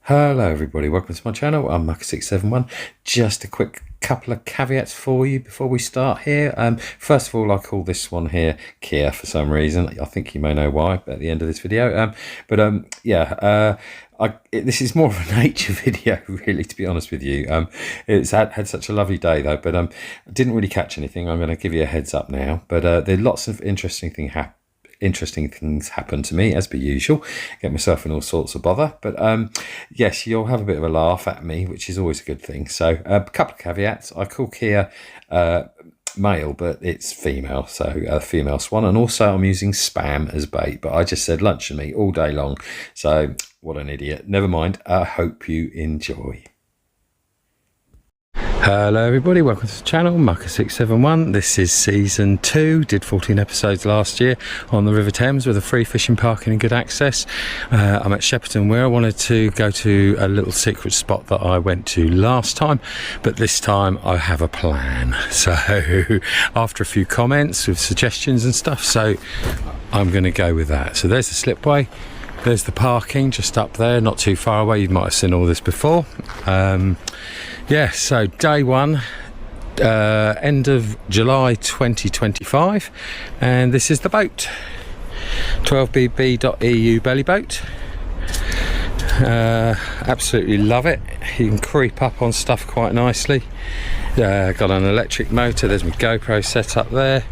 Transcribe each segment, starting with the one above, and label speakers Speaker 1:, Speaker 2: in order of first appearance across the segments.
Speaker 1: Hello everybody, welcome to my channel. I'm Mucker671. Just a quick couple of caveats for you before we start here. First of all, I call this one here Kia for some reason. I think you may know why at the end of this video. This is more of a nature video, really, to be honest with you. It's had such a lovely day though, but I didn't really catch anything. I'm going to give you a heads up now. But there are lots of interesting things happen to me, as per usual. Get myself in all sorts of bother, but yes, you'll have a bit of a laugh at me, which is always a good thing. So a couple of caveats. I call Kia male, but it's female, so a female swan, and also I'm using spam as bait, but I just said lunch and meat all day long, so what an idiot. Never mind. I hope you enjoy. Hello everybody, welcome to the channel, Mucker671. This is season 2, did 14 episodes last year on the River Thames with a free fishing parking and good access. I'm at Shepperton, where I wanted to go to a little secret spot that I went to last time, but this time I have a plan. So after a few comments with suggestions and stuff, so I'm going to go with that. So there's the slipway. There's the parking just up there, not too far away. You might have seen all this before. Yeah, so day one, end of July 2025, and this is the boat, 12bb.eu Bellyboat. Absolutely love it. You can creep up on stuff quite nicely. Got an electric motor. There's my GoPro set up there.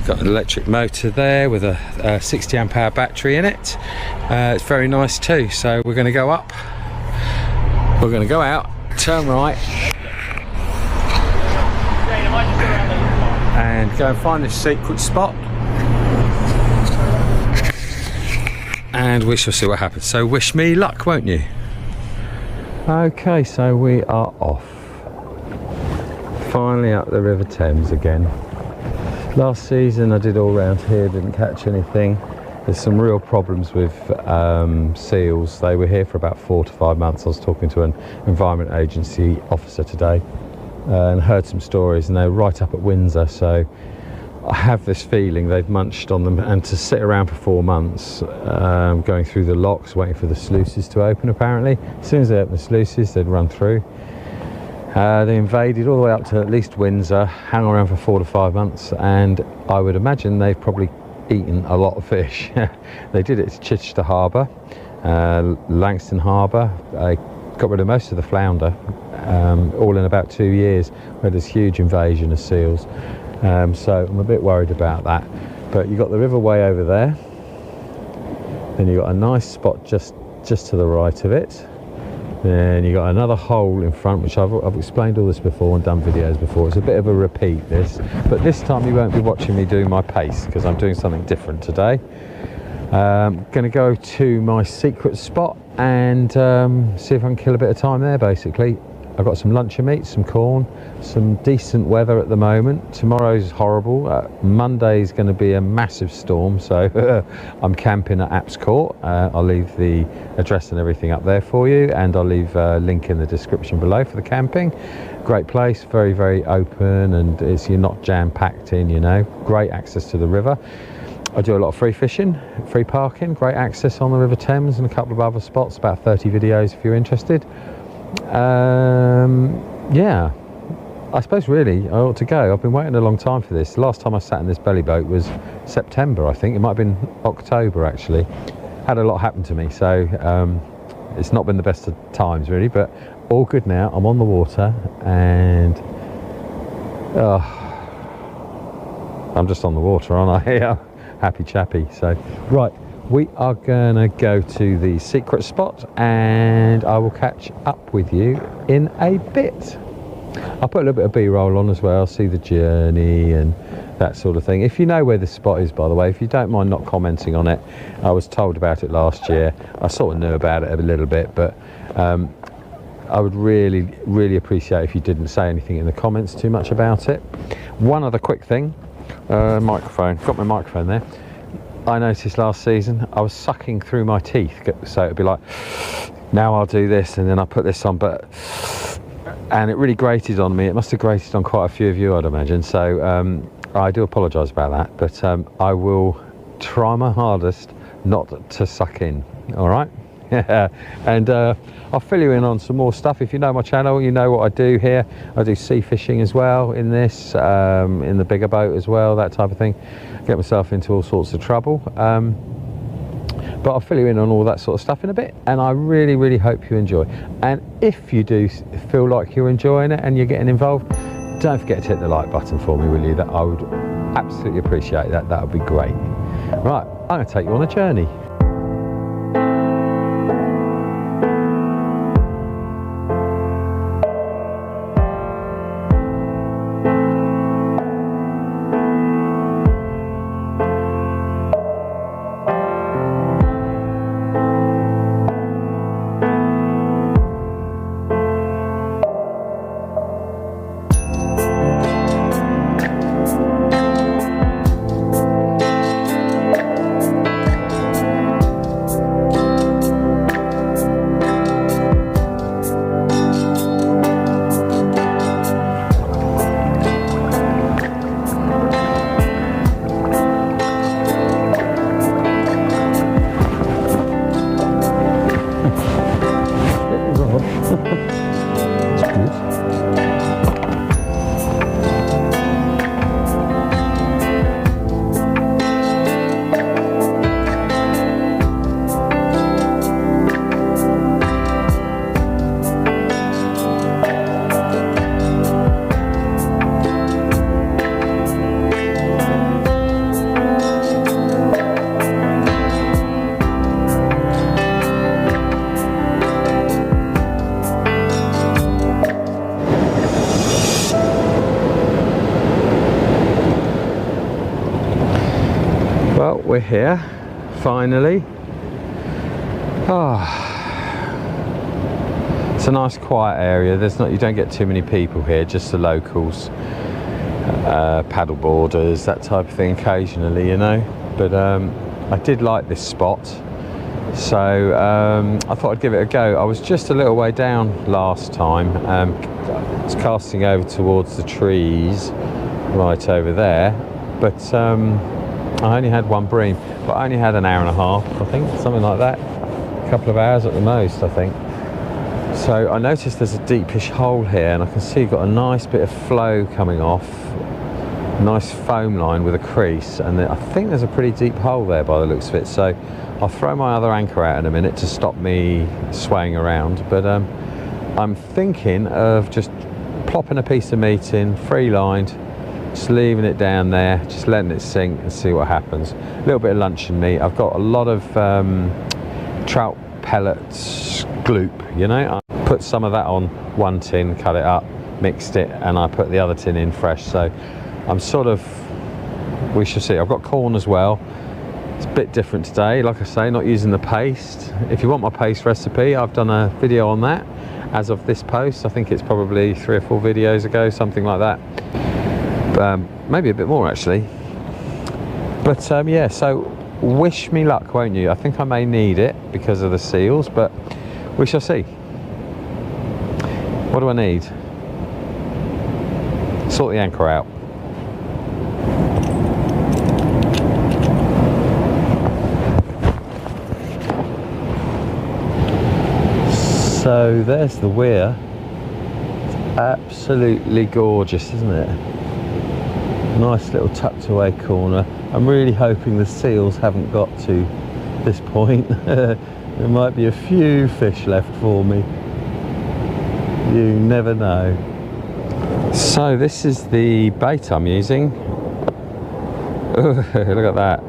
Speaker 1: Got an electric motor there with a 60 amp hour battery in it. It's very nice too. So we're going to go up, we're going to go out, turn right, and go and find this secret spot, and we shall see what happens. So wish me luck, won't you? Okay, so we are off, finally up the River Thames again. Last season I did all round here, didn't catch anything. There's some real problems with seals. They were here for about 4 to 5 months. I was talking to an Environment Agency officer today and heard some stories, and they're right up at Windsor, so I have this feeling they've munched on them. And to sit around for 4 months going through the locks waiting for the sluices to open, apparently as soon as they open the sluices they'd run through. They invaded all the way up to at least Windsor, hung around for 4 to 5 months, and I would imagine they've probably eaten a lot of fish. They did it to Chichester Harbour, Langston Harbour. They got rid of most of the flounder, all in about 2 years. We had this huge invasion of seals, so I'm a bit worried about that. But you've got the river way over there, then you've got a nice spot just to the right of it. Then you got another hole in front, which I've explained all this before and done videos before. It's a bit of a repeat, this, but this time you won't be watching me doing my pace because I'm doing something different today. Going to go to my secret spot and see if I can kill a bit of time there. Basically, I've got some lunch and meat, some corn, some decent weather at the moment. Tomorrow's horrible. Monday's going to be a massive storm, so I'm camping at Apps Court. I'll leave the address and everything up there for you, and I'll leave a link in the description below for the camping. Great place, very, very open, and you're not jam-packed in, you know. Great access to the river. I do a lot of free fishing, free parking, great access on the River Thames and a couple of other spots, about 30 videos if you're interested. Yeah, I suppose really I ought to go. I've been waiting a long time for this. The last time I sat in this belly boat was September, I think. It might have been October actually. Had a lot happen to me, so it's not been the best of times really, but all good now. I'm on the water and I'm just on the water, aren't I? Happy chappy. So right, we are gonna go to the secret spot and I will catch up with you in a bit. I'll put a little bit of B-roll on as well, see the journey and that sort of thing. If you know where this spot is, by the way, if you don't mind not commenting on it. I was told about it last year. I sort of knew about it a little bit, but I would really appreciate if you didn't say anything in the comments too much about it. One other quick thing, microphone, got my microphone there. I noticed last season I was sucking through my teeth, so it'd be like, now I'll do this and then I put this on, and it really grated on me. It must have grated on quite a few of you, I'd imagine, so I do apologise about that, but I will try my hardest not to suck in. All right, And I'll fill you in on some more stuff. If you know my channel, you know what I do here. I do sea fishing as well in this, in the bigger boat as well, that type of thing. Get myself into all sorts of trouble. But I'll fill you in on all that sort of stuff in a bit, and I really, really hope you enjoy. And if you do feel like you're enjoying it and you're getting involved, don't forget to hit the like button for me, will you? That I would absolutely appreciate that. That would be great. Right, I'm going to take you on a journey. Well, we're here, finally. It's a nice quiet area. You don't get too many people here, just the locals, paddle boarders, that type of thing occasionally, you know. But I did like this spot, so I thought I'd give it a go. I was just a little way down last time. It's casting over towards the trees right over there, but I only had one bream, but I only had an hour and a half, I think, something like that. A couple of hours at the most, I think. So I noticed there's a deepish hole here, and I can see you've got a nice bit of flow coming off, nice foam line with a crease, and I think there's a pretty deep hole there by the looks of it. So I'll throw my other anchor out in a minute to stop me swaying around, but I'm thinking of just plopping a piece of meat in, free lined, just leaving it down there, just letting it sink and see what happens. A little bit of luncheon meat. I've got a lot of trout pellets gloop, you know. I put some of that on one tin, cut it up, mixed it, and I put the other tin in fresh. So I'm sort of, we shall see. I've got corn as well. It's a bit different today, like I say, not using the paste. If you want my paste recipe, I've done a video on that as of this post. I think it's probably 3 or 4 videos ago, something like that. Maybe a bit more actually, but yeah, so wish me luck, won't you? I think I may need it because of the seals, but we shall see. What do I need? Sort the anchor out. So there's the weir. It's absolutely gorgeous, isn't it? Nice little tucked away corner. I'm really hoping the seals haven't got to this point. There might be a few fish left for me. You never know. So this is the bait I'm using. Look at that.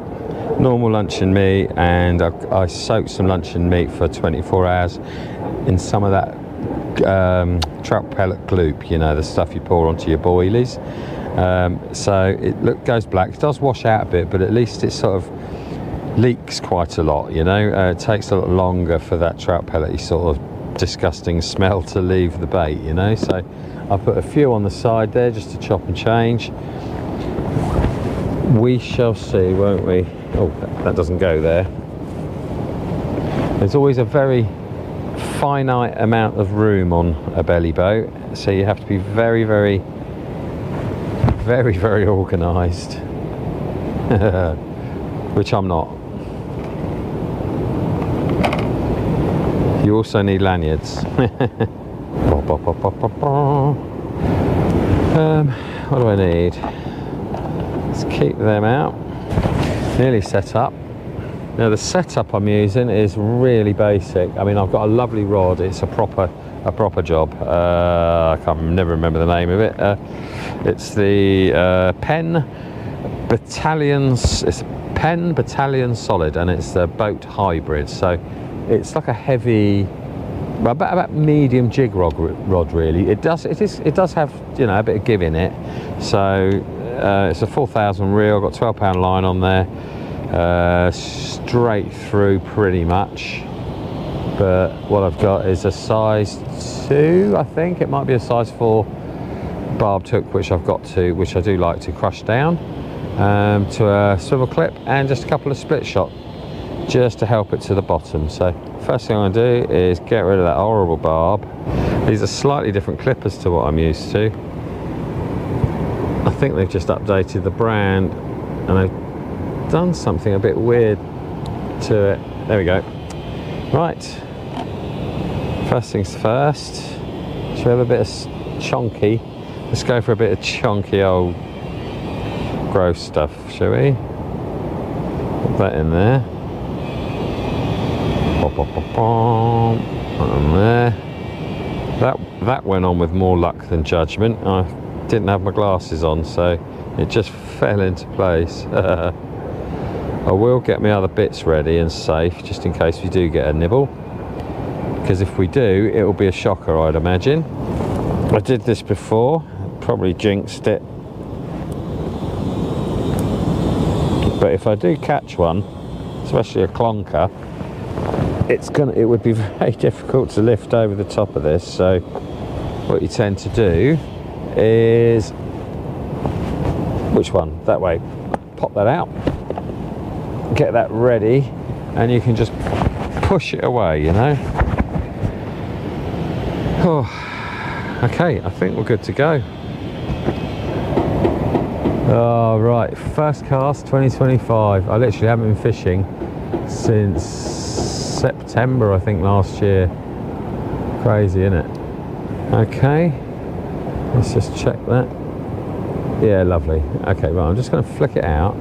Speaker 1: Normal luncheon meat, and I soaked some luncheon meat for 24 hours in some of that trout pellet gloop, you know, the stuff you pour onto your boilies. So it goes black. It does wash out a bit, but at least it sort of leaks quite a lot, you know. It takes a lot longer for that trout pellet sort of disgusting smell to leave the bait, you know. So I put a few on the side there just to chop and change. We shall see, won't we? Oh, that doesn't go there. There's always a very finite amount of room on a belly boat, so you have to be very, very organised, which I'm not. you also need lanyards. What do I need? Let's keep them out. Nearly set up. Now the setup I'm using is really basic. I mean, I've got a lovely rod. It's a proper job. I can't never remember the name of it. It's the Penn Battalions. It's Penn Battalion Solid, and it's the boat hybrid. So it's like a heavy, about medium jig rod really. It does have, you know, a bit of give in it. So it's a 4,000 reel. I've got 12-pound line on there. Straight through pretty much, but what I've got is a size 2, I think it might be a size 4 barbed hook, which I do like to crush down to a swivel clip, and just a couple of split shot just to help it to the bottom. So first thing I'm going to do is get rid of that horrible barb. These are slightly different clippers to what I'm used to. I think they've just updated the brand and they've done something a bit weird to it. There we go. Right, first things first, should we have a bit of chonky? Let's go for a bit of chonky old gross stuff, shall we? Put that in there. And there. That went on with more luck than judgment. I didn't have my glasses on, so it just fell into place. I will get my other bits ready and safe, just in case we do get a nibble, because if we do, it will be a shocker, I'd imagine. I did this before, probably jinxed it, but if I do catch one, especially a clonker, it would be very difficult to lift over the top of this. So what you tend to do is, which one? That way. Pop that out, get that ready, and you can just push it away, you know. Oh, okay, I think we're good to go. Oh, right, first cast 2025. I literally haven't been fishing since September, I think, last year. Crazy, isn't it? Okay, let's just check that. Yeah, lovely. Okay, right, I'm just going to flick it out.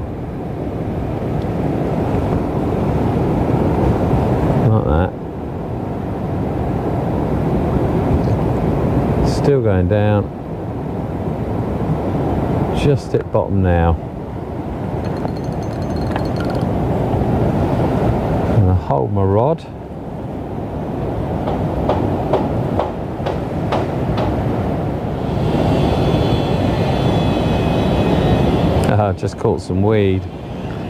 Speaker 1: Like that. Still going down. Just at bottom now. And I hold my rod. I just caught some weed.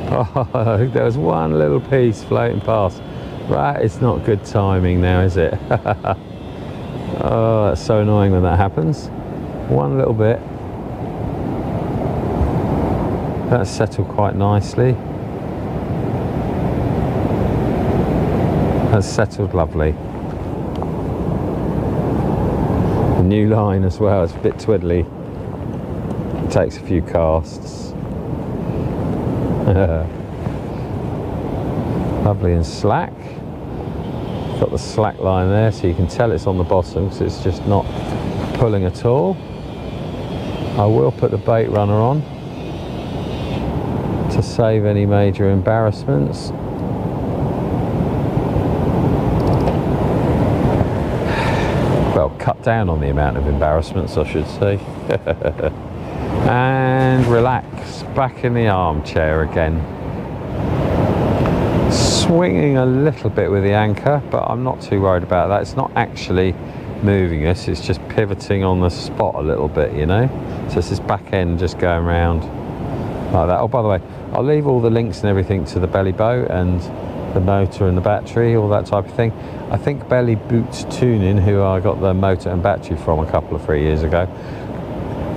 Speaker 1: Oh, there was one little piece floating past. Right, it's not good timing now, is it? Oh, that's so annoying when that happens. One little bit. That's settled quite nicely. That's settled lovely. The new line as well, it's a bit twiddly. It takes a few casts. Lovely and slack. Got the slack line there, so you can tell it's on the bottom because it's just not pulling at all. I will put the bait runner on to save any major embarrassments. Well, cut down on the amount of embarrassments, I should say. And relax, back in the armchair again. Swinging a little bit with the anchor, but I'm not too worried about that. It's not actually moving us, it's just pivoting on the spot a little bit, you know. So it's this back end just going around like that. Oh, by the way, I'll leave all the links and everything to the Bellyboat and the motor and the battery, all that type of thing. I think Bellyboottuning, who I got the motor and battery from a couple of 3 years ago,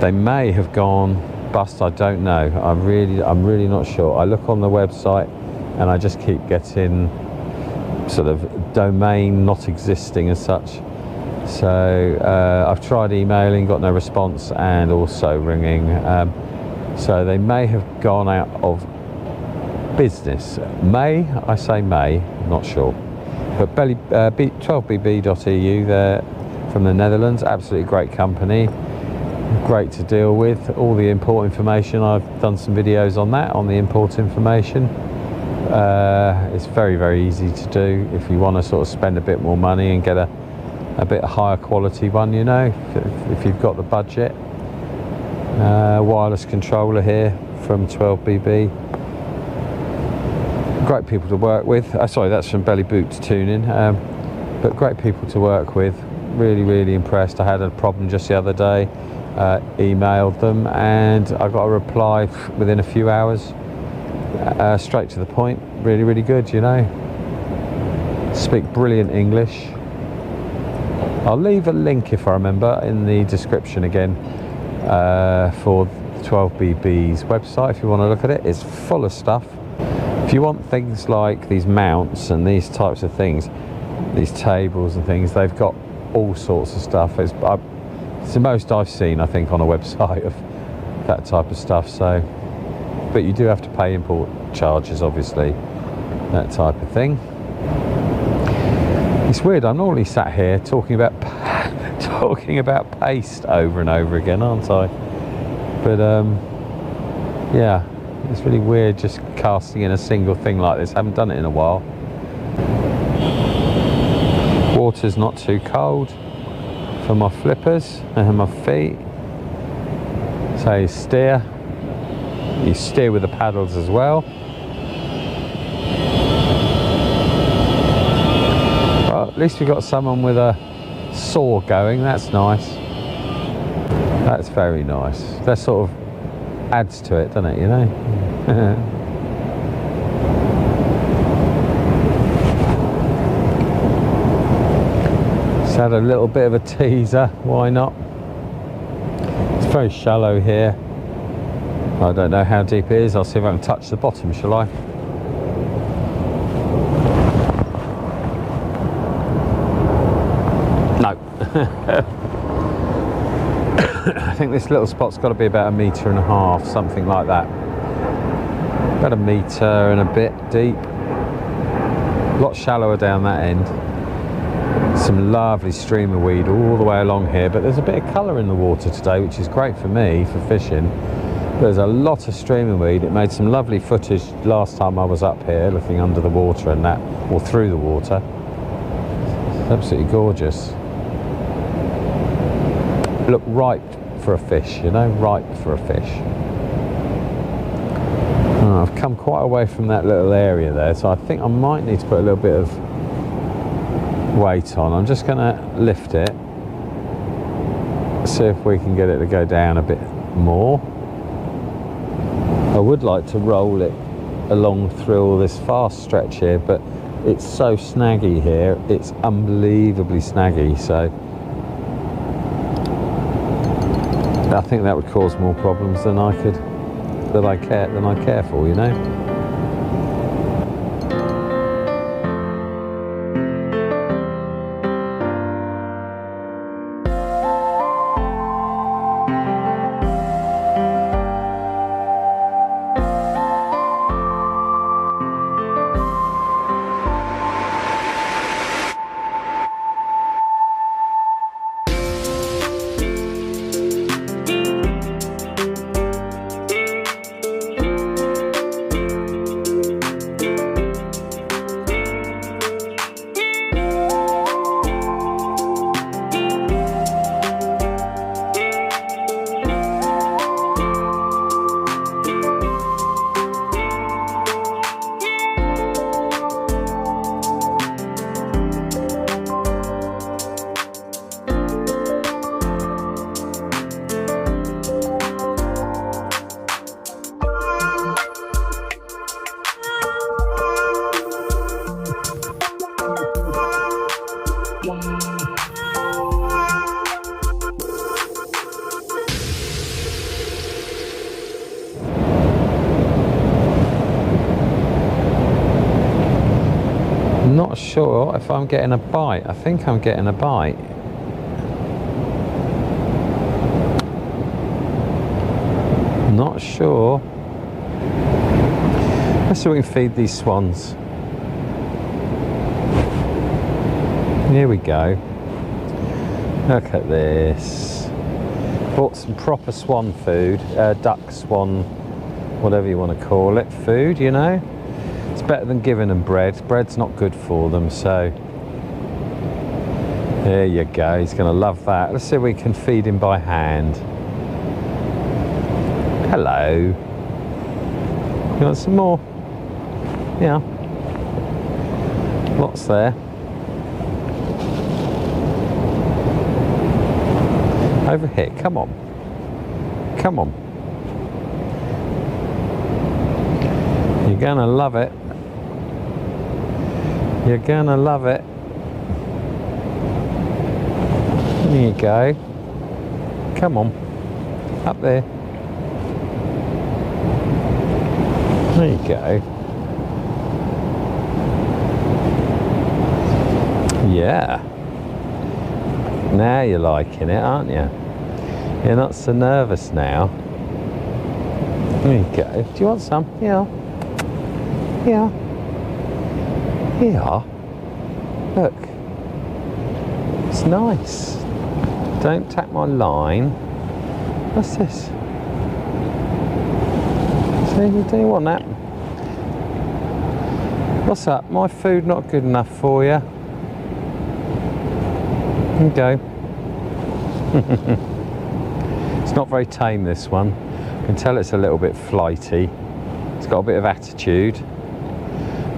Speaker 1: they may have gone bust, I don't know. I'm really not sure. I look on the website and I just keep getting sort of domain not existing as such. So I've tried emailing, got no response, and also ringing. So they may have gone out of business. I say may, not sure. But 12bb.eu, they're from the Netherlands, absolutely great company, great to deal with. All the import information, I've done some videos on that, on the import information. It's very, very easy to do if you want to sort of spend a bit more money and get a bit higher quality one, you know, if you've got the budget. Wireless controller here from 12bb. Great people to work with. Sorry, that's from Bellyboottuning, but great people to work with. Really, really impressed. I had a problem just the other day, emailed them, and I got a reply within a few hours, straight to the point. Really, really good, you know. Speak brilliant English. I'll leave a link, if I remember, in the description again for 12bb's website if you want to look at it. It's full of stuff. If you want things like these mounts and these types of things, these tables and things, they've got all sorts of stuff. It's the most I've seen, I think, on a website of that type of stuff. So, but you do have to pay import charges, obviously, that type of thing. It's weird, I'm normally sat here talking about paste over and over again, aren't I? But yeah, it's really weird just casting in a single thing like this. I haven't done it in a while. Water's not too cold for my flippers and my feet. So you steer with the paddles as well. Well, at least we've got someone with a saw going. That's nice. That's very nice. That sort of adds to it, doesn't it, you know? Just had a little bit of a teaser, why not? It's very shallow here. I don't know how deep it is. I'll see if I can touch the bottom, shall I? No. I think this little spot's got to be about 1.5 meters, something like that. About 1 metre and a bit deep. A lot shallower down that end. Some lovely streamer weed all the way along here, but there's a bit of colour in the water today, which is great for me for fishing. There's a lot of streamer weed. It made some lovely footage last time I was up here, looking under the water and that, or through the water. It's absolutely gorgeous. Look ripe for a fish, you know, ripe for a fish. Oh, I've come quite away from that little area there, so I think I might need to put a little bit of weight on. I'm just going to lift it, see if we can get it to go down a bit more. I would like to roll it along through all this fast stretch here, but it's so snaggy here. It's unbelievably snaggy, so I think that would cause more problems than I care for, you know. Not sure if I'm getting a bite. I think I'm getting a bite. Not sure. Let's see if we can feed these swans. Here we go. Look at this. Bought some proper swan food, duck, swan, whatever you want to call it, food, you know. It's better than giving them bread. Bread's not good for them, so there you go. He's going to love that. Let's see if we can feed him by hand. Hello. You want some more? Yeah. Lots there. Over here, come on. Come on. You're gonna love it. You're gonna love it. There you go. Come on. Up there. There you go. Yeah. Now you're liking it, aren't you? You're not so nervous now. There you go. Do you want some? Yeah. Yeah. Yeah. Look. It's nice. Don't tap my line. What's this? See, do you want that? What's up? My food not good enough for you? Okay. It's not very tame, this one. I can tell it's a little bit flighty. It's got a bit of attitude.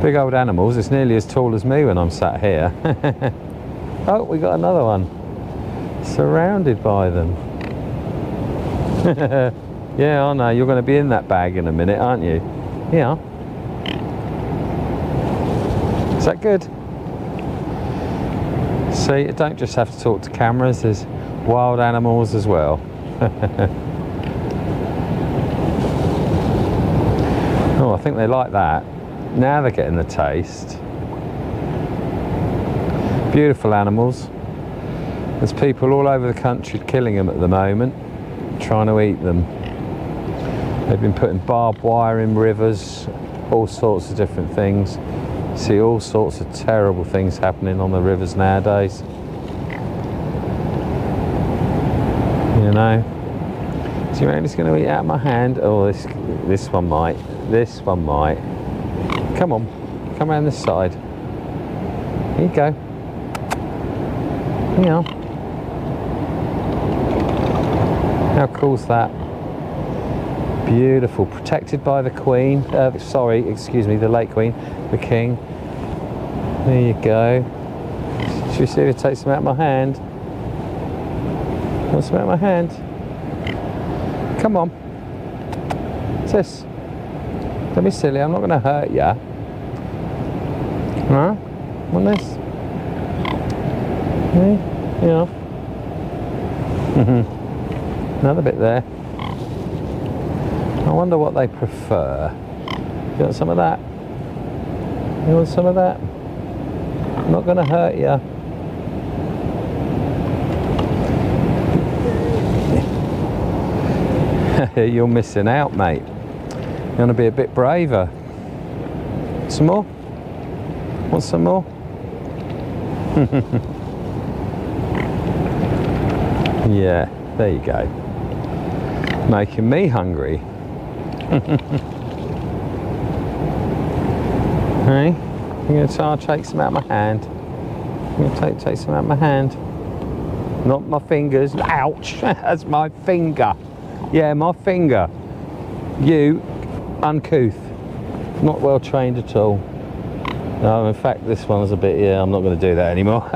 Speaker 1: Big old animals. It's nearly as tall as me when I'm sat here. Oh, we got another one. Surrounded by them. Yeah, I know. You're going to be in that bag in a minute, aren't you? Yeah. Is that good? See, you don't just have to talk to cameras, there's wild animals as well. Oh, I think they like that. Now they're getting the taste. Beautiful animals. There's people all over the country killing them at the moment, trying to eat them. They've been putting barbed wire in rivers, all sorts of different things. See all sorts of terrible things happening on the rivers nowadays. You know. So you reckon it's going to eat out of my hand? Oh, this one might. This one might. Come on, come around this side. Here you go. Yeah. How cool's that? Beautiful. Protected by the Queen. Sorry, excuse me, the late Queen, the King. There you go. Should we see if it takes some out of my hand? Want some out of my hand? Come on. What's this? Don't be silly, I'm not going to hurt you. No? Want this? Yeah. Another bit there. I wonder what they prefer. You want some of that? You want some of that? I'm not going to hurt you. You're missing out, mate. You're going to be a bit braver. Some more? Want some more? Yeah, there you go. Making me hungry. Hey, I'm going to take some out of my hand. I'm going to take some out of my hand. Not my fingers. Ouch! That's my finger. Yeah, my finger. You, uncouth. Not well trained at all. No, in fact, this one's a bit, yeah, I'm not going to do that anymore.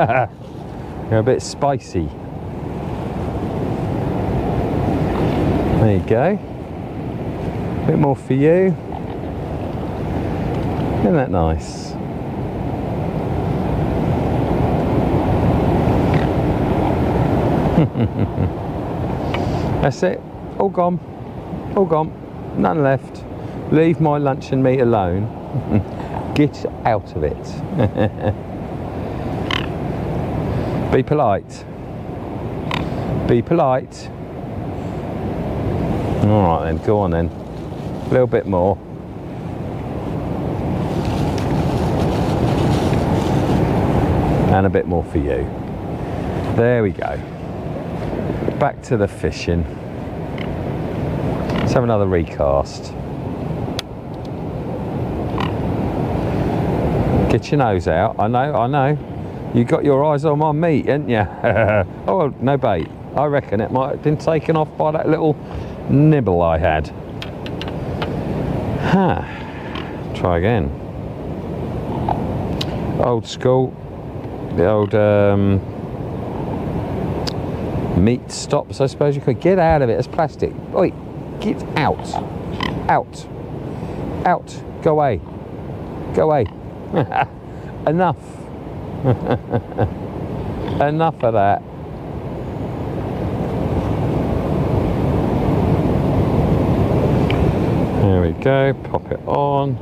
Speaker 1: You're a bit spicy. There you go. A bit more for you. Isn't that nice? That's it. All gone. All gone. None left. Leave my luncheon meat alone. Get out of it. Be polite. Be polite. All right then, go on then. A little bit more. And a bit more for you. There we go. Back to the fishing. Let's have another recast. Get your nose out. I know. You got your eyes on my meat, ain't you? Oh, no bait. I reckon it might have been taken off by that little nibble I had. Try again. Old school. The old meat stops, I suppose you could. Get out of it. It's plastic. Oi, get out. Out. Out. Go away. Go away. Enough. Enough of that. There we go. Pop it on.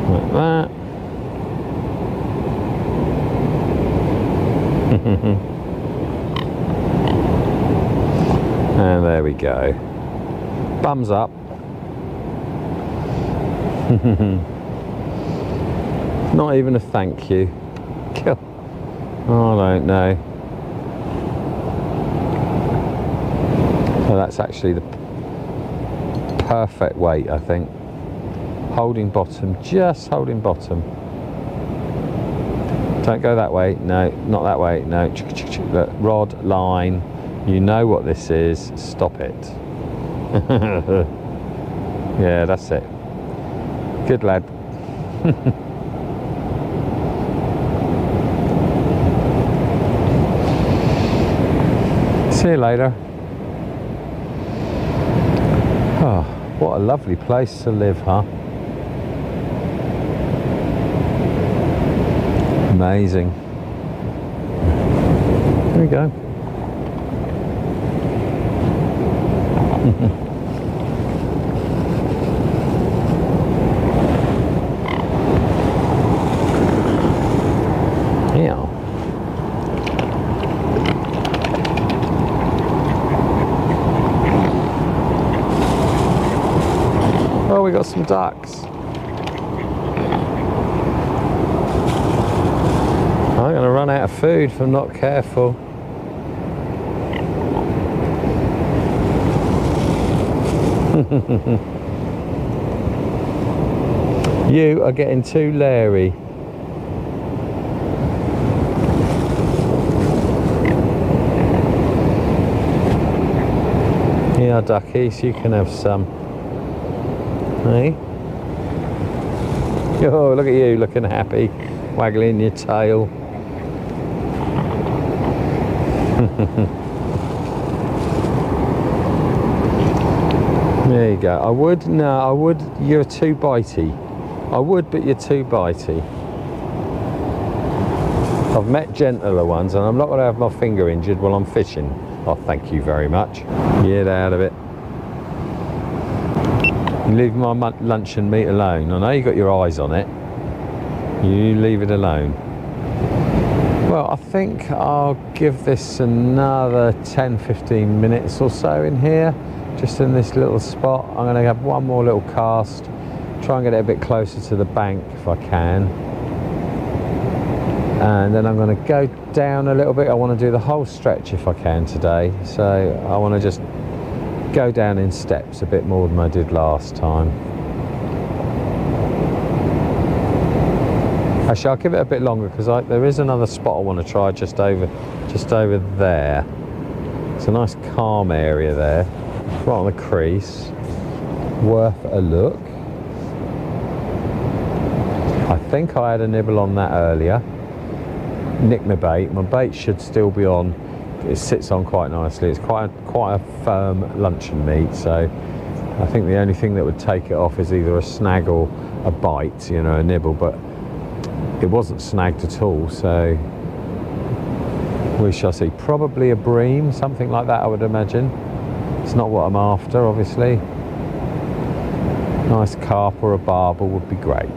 Speaker 1: Like that. And there we go. Bums up. Not even a thank you. Oh, I don't know. So that's actually the perfect weight, I think. Holding bottom, just holding bottom. Don't go that way. No, not that way. No. Look, rod, line. You know what this is. Stop it. Yeah, that's it. Good lad. See you later. Oh, what a lovely place to live, huh? Amazing. There we go. Yeah. Oh, we got some ducks. I'm going to run out of food if I'm not careful. You are getting too leery. Yeah, duckies, you can have some. Hey? Oh, look at you looking happy, waggling your tail. There you go. You're too bitey. I would, but you're too bitey. I've met gentler ones, and I'm not going to have my finger injured while I'm fishing. Oh, thank you very much. Get out of it. You leave my luncheon meat alone. I know you got your eyes on it. You leave it alone. Well, I think I'll give this another 10-15 minutes or so in here, just in this little spot. I'm going to have one more little cast, try and get it a bit closer to the bank if I can. And then I'm going to go down a little bit. I want to do the whole stretch if I can today. So I want to just go down in steps a bit more than I did last time. Actually, I'll give it a bit longer because there is another spot I want to try just over there. It's a nice calm area there, right on the crease. Worth a look. I think I had a nibble on that earlier. Nicked my bait. My bait should still be on. It sits on quite nicely. It's quite a firm luncheon meat, so I think the only thing that would take it off is either a snag or a bite, you know, a nibble, but it wasn't snagged at all, so we shall see. Probably a bream, something like that, I would imagine. It's not what I'm after, obviously. Nice carp or a barbel would be great.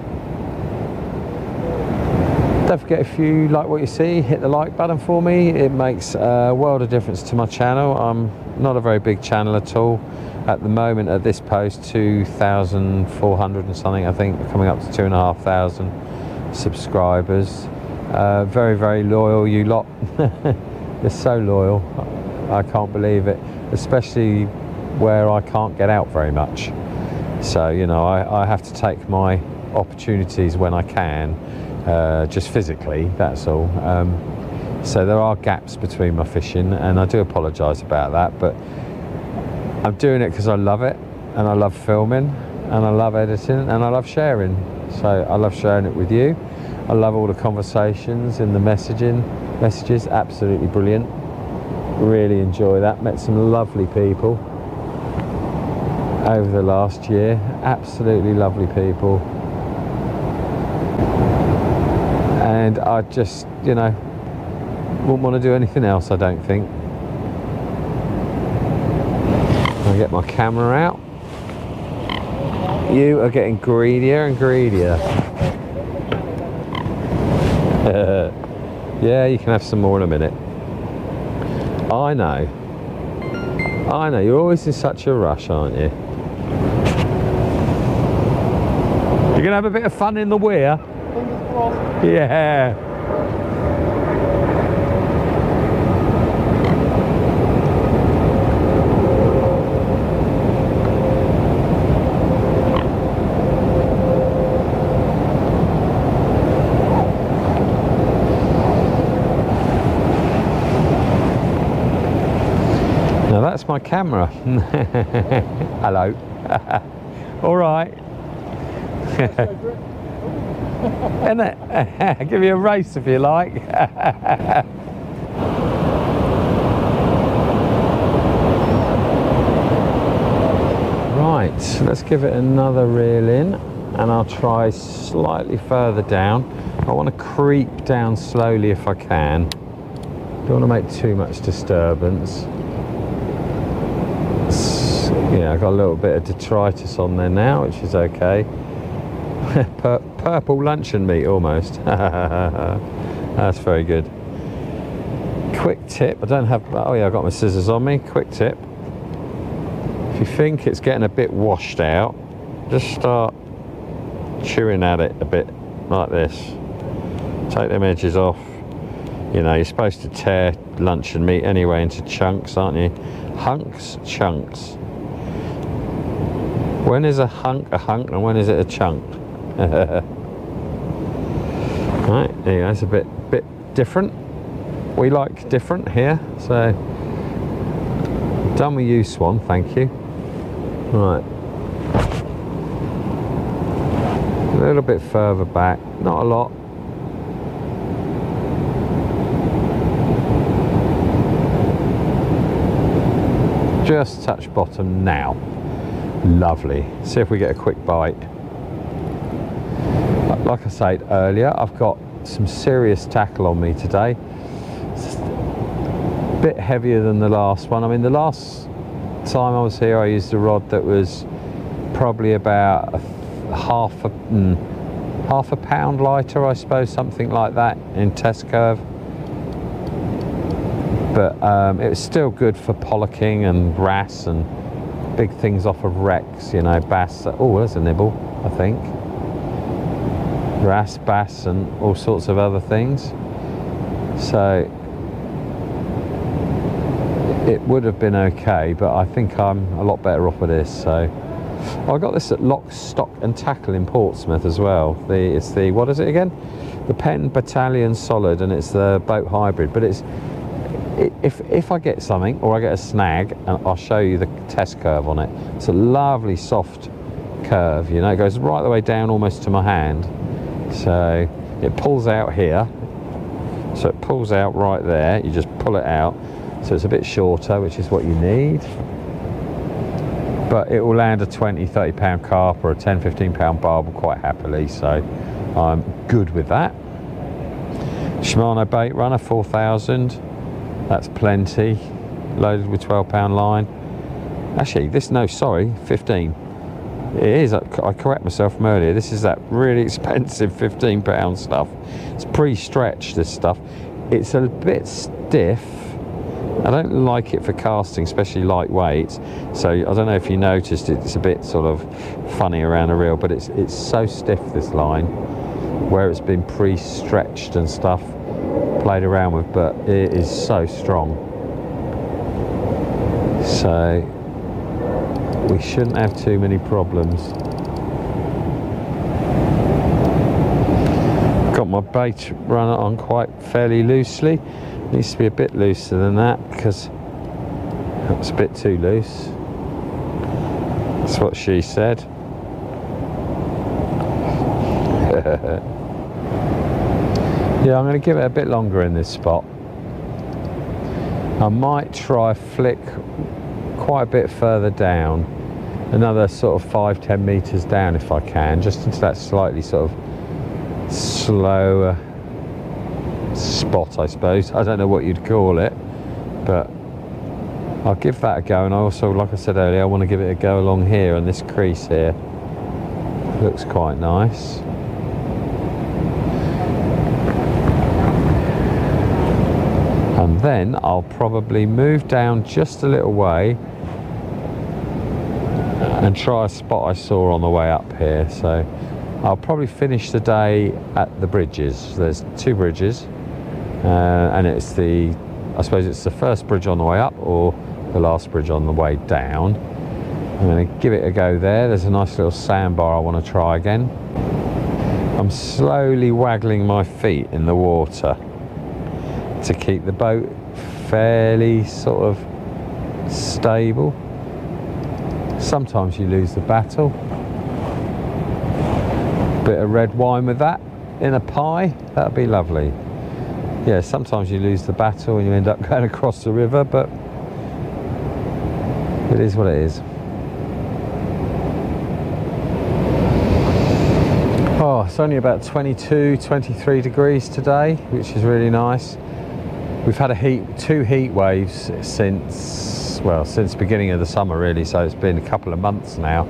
Speaker 1: Don't forget, if you like what you see, hit the like button for me. It makes a world of difference to my channel. I'm not a very big channel at all. At the moment, at this post, 2,400 and something, I think, coming up to 2,500 subscribers. Very, very loyal, you lot. You're so loyal. I can't believe it, especially where I can't get out very much. So, you know, I have to take my opportunities when I can, just physically, that's all. So there are gaps between my fishing, and I do apologise about that, but I'm doing it because I love it, and I love filming, and I love editing, and I love sharing. So I love sharing it with you. I love all the conversations and the messages, absolutely brilliant. Really enjoy that. Met some lovely people over the last year, absolutely lovely people. And I just, you know, wouldn't want to do anything else, I don't think. I'll get my camera out. You are getting greedier and greedier. Yeah, you can have some more in a minute. I know, you're always in such a rush, aren't you? You're going to have a bit of fun in the weir?
Speaker 2: Fingers crossed.
Speaker 1: Yeah. Now that's my camera. Hello. All right. Isn't it? Give you a race if you like. Right, so let's give it another reel in, and I'll try slightly further down. I want to creep down slowly if I can. Don't want to make too much disturbance. Yeah, I've got a little bit of detritus on there now, which is okay. Purple luncheon meat almost. That's very good. Quick tip, I don't have, oh yeah, I've got my scissors on me. Quick tip, if you think it's getting a bit washed out, just start chewing at it a bit like this. Take them edges off. You know, you're supposed to tear luncheon meat anyway into chunks, aren't you? Hunks, chunks. When is a hunk and when is it a chunk? Right, there you go, it's a bit different. We like different here, so done with you, Swan, thank you. Right, a little bit further back, not a lot. Just touch bottom now. Lovely. See if we get a quick bite. Like I said earlier, I've got some serious tackle on me today. It's a bit heavier than the last one. I mean, the last time I was here, I used a rod that was probably about half a pound lighter, I suppose, something like that in test curve. But it was still good for pollocking and wrasse and big things off of wrecks, you know, bass. Oh, there's a nibble, I think. Wrasse, bass, and all sorts of other things. So it would have been okay, but I think I'm a lot better off with this. So I got this at Lock, Stock and Tackle in Portsmouth as well. It's the, what is it again? The Penn Battalion Solid, and it's the boat hybrid. But it's, if I get something or I get a snag, and I'll show you the test curve on it. It's a lovely soft curve, you know, it goes right the way down almost to my hand. So it pulls out here, so it pulls out right there, you just pull it out, so it's a bit shorter, which is what you need, but it will land a 20-30 pound carp or a 10-15 pound barbel quite happily, so I'm good with that. Shimano bait runner 4000, that's plenty, loaded with 12 pound line. Actually, this, no, sorry, 15. It is, I correct myself from earlier, this is that really expensive 15 pound stuff. It's pre-stretched, this stuff. It's a bit stiff. I don't like it for casting, especially lightweight. So I don't know if you noticed, it's a bit sort of funny around the reel, but it's so stiff, this line. where it's been pre-stretched and stuff, played around with, but it is so strong. So we shouldn't have too many problems. Got my bait run on quite fairly loosely. Needs to be a bit looser than that because that was a bit too loose. That's what she said. Yeah, I'm going to give it a bit longer in this spot. I might try flick quite a bit further down, another sort of 5-10 meters down if I can, just into that slightly sort of slower spot, I suppose. I don't know what you'd call it, but I'll give that a go. And I also, like I said earlier, I want to give it a go along here, and this crease here looks quite nice. And then I'll probably move down just a little way and try a spot I saw on the way up here. So I'll probably finish the day at the bridges. There's 2 bridges, and it's the, I suppose it's the first bridge on the way up or the last bridge on the way down. I'm going to give it a go there. There's a nice little sandbar I want to try again. I'm slowly waggling my feet in the water to keep the boat fairly sort of stable. Sometimes you lose the battle. Bit of red wine with that in a pie, that'd be lovely. Yeah, sometimes you lose the battle and you end up going across the river, but it is what it is. Oh, it's only about 22, 23 degrees today, which is really nice. We've had 2 heat waves since the beginning of the summer really, so it's been a couple of months now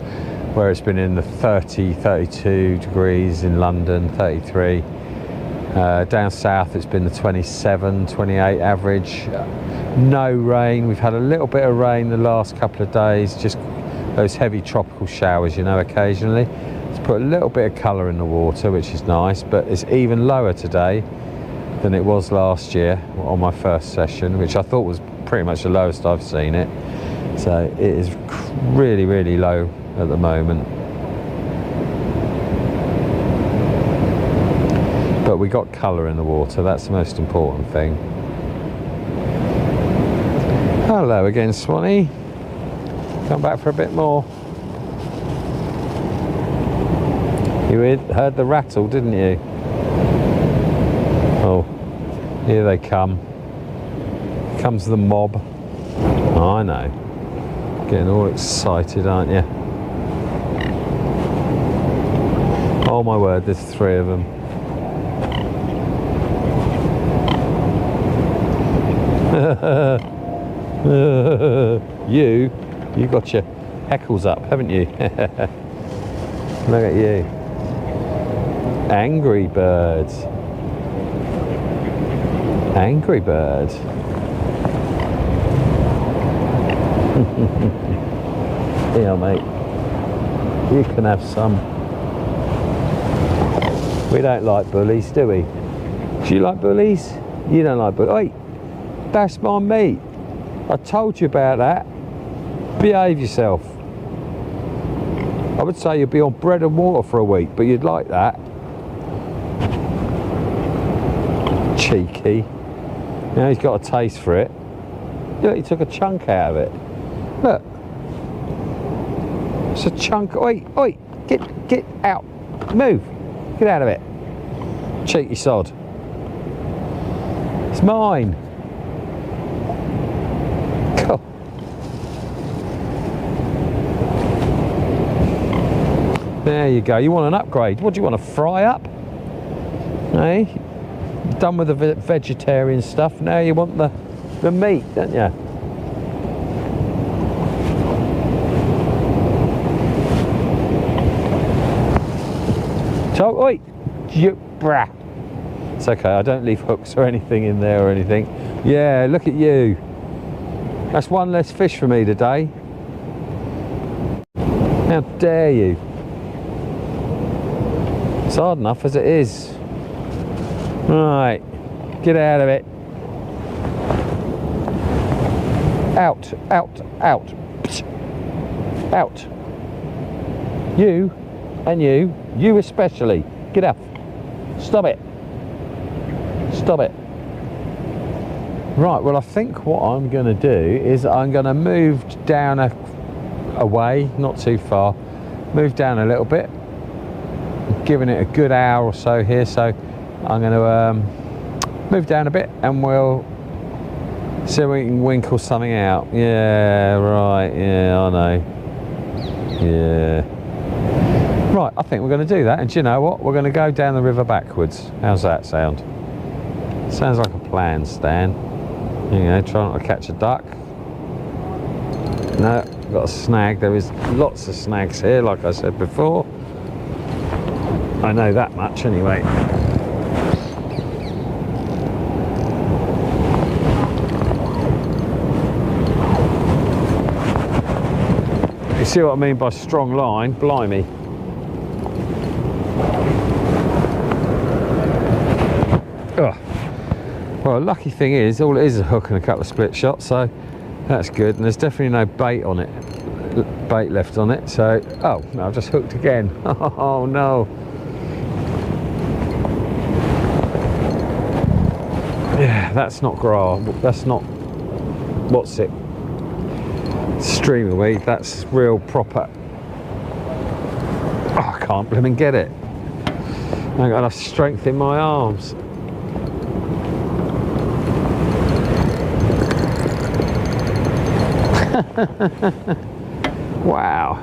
Speaker 1: where it's been in the 30, 32 degrees in London, 33. Down south it's been the 27, 28 average. No rain. We've had a little bit of rain the last couple of days, just those heavy tropical showers, you know, occasionally. It's put a little bit of colour in the water, which is nice, but it's even lower today than it was last year on my first session, which I thought was pretty much the lowest I've seen it. So it is really, really low at the moment. But we got colour in the water, that's the most important thing. Hello again, Swanee. Come back for a bit more. You heard the rattle, didn't you? Oh, here they come. Comes the mob. Oh, I know. Getting all excited, aren't you? Oh my word, there's 3 of them. You got your heckles up, haven't you? Look at you. Angry birds. Angry bird. Here, mate. You can have some. We don't like bullies, do we? Do you like bullies? You don't like bullies. Wait, that's my meat. I told you about that. Behave yourself. I would say you'd be on bread and water for a week, but you'd like that. Cheeky. Now he's got a taste for it. Look, he took a chunk out of it. Look. It's a chunk. Oi, oi, get out. Move. Get out of it. Cheeky sod. It's mine. God. There you go. You want an upgrade? What do you want to fry up? Hey? Done with the vegetarian stuff. Now you want the meat, don't you? So, oi, brah. It's okay. I don't leave hooks or anything in there or anything. Yeah, look at you. That's one less fish for me today. How dare you? It's hard enough as it is. Right, get out of it. Out, out, out. Psst. Out. You and you especially. Get up. Stop it. Stop it. Right, well I think what I'm going to do is I'm going to move down away, not too far, move down a little bit, giving it a good hour or so here, so I'm going to move down a bit and we'll see if we can winkle something out. Yeah, right, yeah, I know. Yeah. Right, I think we're going to do that, and do you know what? We're going to go down the river backwards. How's that sound? Sounds like a plan, Stan. You know, try not to catch a duck. No, got a snag. There is lots of snags here, like I said before. I know that much anyway. You see what I mean by strong line? Blimey. Ugh. Well, lucky thing is, all it is a hook and a couple of split shots, so that's good. And there's definitely no bait on it, bait left on it. So, oh no, I've just hooked again. Oh no. Yeah, that's not grass. That's not. What's it? Streamer weed. That's real proper. Oh, I can't blooming get it. I've got enough strength in my arms. Wow.